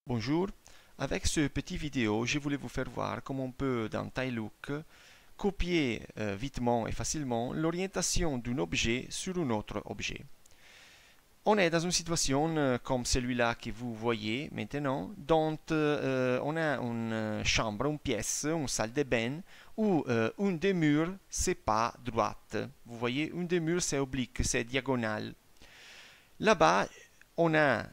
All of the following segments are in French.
Bonjour, avec ce petit vidéo, je voulais vous faire voir comment on peut, dans Taillook, copier vitement et facilement l'orientation d'un objet sur un autre objet. On est dans une situation comme celui-là que vous voyez maintenant, dont on a une chambre, une pièce, une salle de bain, où une des murs, c'est pas droite. Vous voyez, une des murs, c'est oblique, c'est diagonal. Là-bas, on a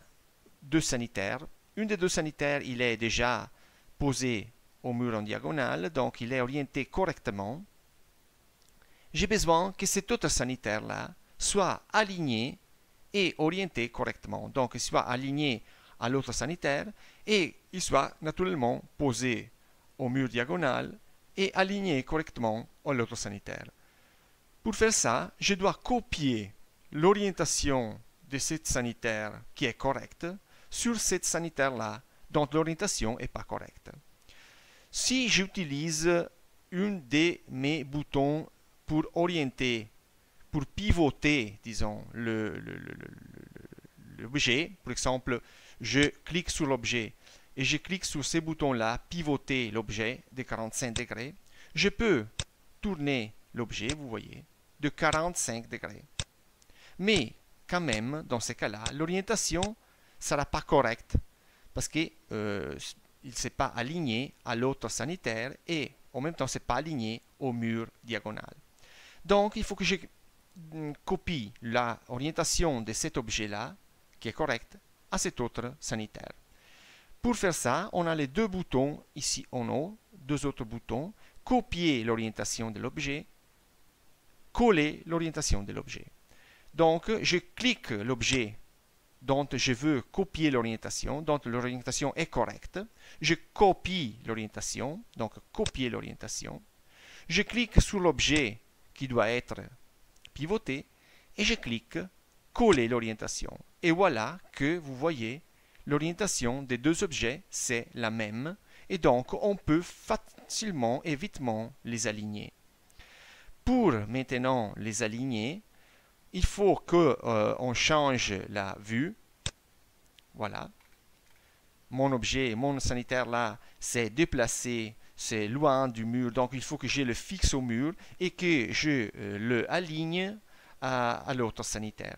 deux sanitaires. Une des deux sanitaires, il est déjà posé au mur en diagonale, donc il est orienté correctement. J'ai besoin que cet autre sanitaire-là soit aligné et orienté correctement. Donc, il soit aligné à l'autre sanitaire et il soit naturellement posé au mur diagonal et aligné correctement à l'autre sanitaire. Pour faire ça, je dois copier l'orientation de cette sanitaire qui est correcte sur cette sanitaire-là dont l'orientation n'est pas correcte. Si j'utilise un de mes boutons pour orienter, pour pivoter, disons, l'objet, par exemple, je clique sur l'objet et je clique sur ces boutons-là, pivoter l'objet de 45 degrés, je peux tourner l'objet, vous voyez, de 45 degrés. Mais quand même, dans ces cas-là, l'orientation sera pas correcte parce qu'il ne s'est pas aligné à l'autre sanitaire et en même temps, c'est pas aligné au mur diagonal. Donc, il faut que je copie l'orientation de cet objet-là, qui est correcte, à cet autre sanitaire. Pour faire ça, on a les deux boutons ici en haut, deux autres boutons, copier l'orientation de l'objet, coller l'orientation de l'objet. Donc, je clique l'objet dont je veux copier l'orientation, dont l'orientation est correcte. Je copie l'orientation, donc copier l'orientation. Je clique sur l'objet qui doit être pivoté et je clique coller l'orientation. Et voilà que vous voyez, l'orientation des deux objets, c'est la même. Et donc, on peut facilement et vitement les aligner. Pour maintenant les aligner, il faut qu'on change la vue. Voilà. Mon objet, mon sanitaire là, c'est déplacé, c'est loin du mur, donc il faut que je le fixe au mur et que je le aligne à l'autre sanitaire.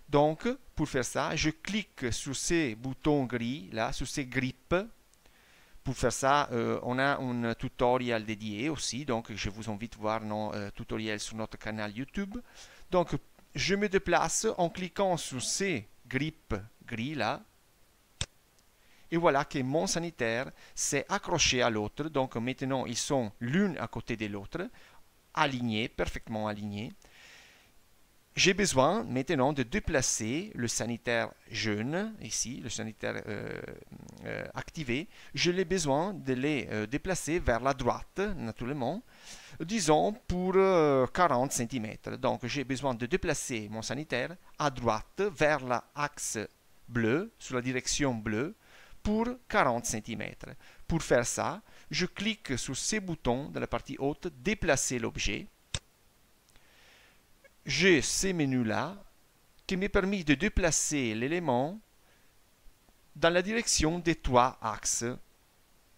Donc, pour faire ça, je clique sur ces boutons gris, là, sur ces grippes. Pour faire ça, on a un tutoriel dédié aussi, donc je vous invite à voir nos tutoriels sur notre canal YouTube. Donc, je me déplace en cliquant sur ces grippes gris là. Et voilà que mon sanitaire s'est accroché à l'autre. Donc maintenant, ils sont l'une à côté de l'autre, alignés, parfaitement alignés. J'ai besoin maintenant de déplacer le sanitaire jaune, ici, le sanitaire activé. Je l'ai besoin de les déplacer vers la droite, naturellement, disons pour 40 cm. Donc j'ai besoin de déplacer mon sanitaire à droite vers l'axe bleu, sur la direction bleue, pour 40 cm. Pour faire ça, je clique sur ces boutons de la partie haute, déplacer l'objet. J'ai ces menus-là qui me permettent de déplacer l'élément dans la direction des trois axes.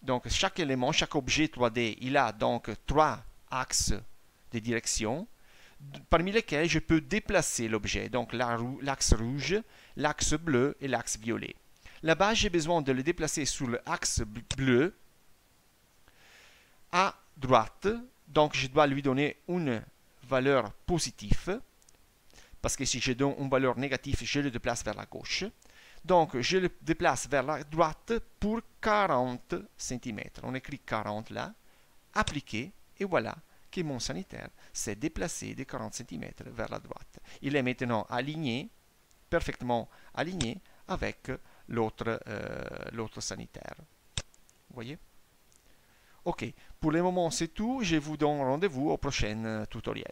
Donc chaque élément, chaque objet 3D, il a donc trois axes de direction parmi lesquels je peux déplacer l'objet. Donc l'axe rouge, l'axe bleu et l'axe violet. Là-bas, j'ai besoin de le déplacer sur l'axe bleu à droite. Donc je dois lui donner une valeur positive, parce que si je donne une valeur négative, je le déplace vers la gauche. Donc je le déplace vers la droite pour 40 cm. On écrit 40 là, appliquer, et voilà que mon sanitaire s'est déplacé de 40 cm vers la droite. Il est maintenant aligné, parfaitement aligné avec l'autre sanitaire. Vous voyez? Ok, pour le moment c'est tout. Je vous donne rendez-vous au prochain tutoriel.